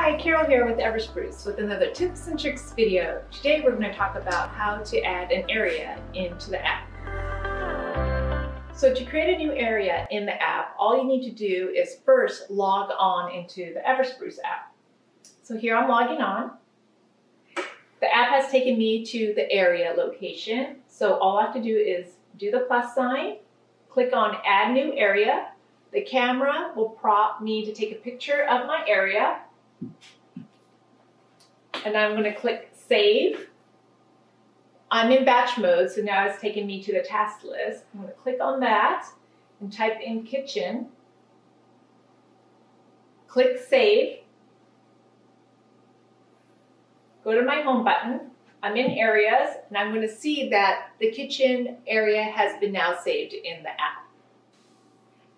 Hi, Carol here with Everspruce with another tips and tricks video. Today we're going to talk about how to add an area into the app. So to create a new area in the app, all you need to do is first log on into the Everspruce app. So here I'm logging on. The app has taken me to the area location. So all I have to do is do the plus sign, click on Add New Area. The camera will prompt me to take a picture of my area. And I'm going to click Save. I'm in batch mode, so now it's taking me to the task list. I'm going to click on that and type in kitchen. Click Save. Go to my home button. I'm in areas, and I'm going to see that the kitchen area has been now saved in the app.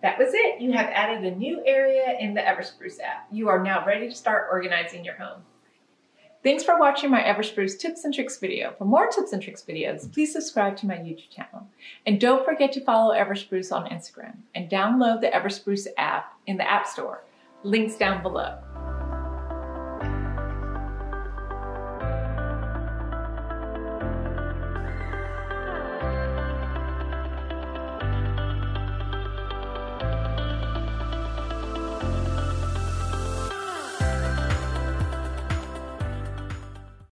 That was it. You have added a new area in the Everspruce app. You are now ready to start organizing your home. Thanks for watching my Everspruce tips and tricks video. For more tips and tricks videos, please subscribe to my YouTube channel. And don't forget to follow Everspruce on Instagram and download the Everspruce app in the App Store. Links down below.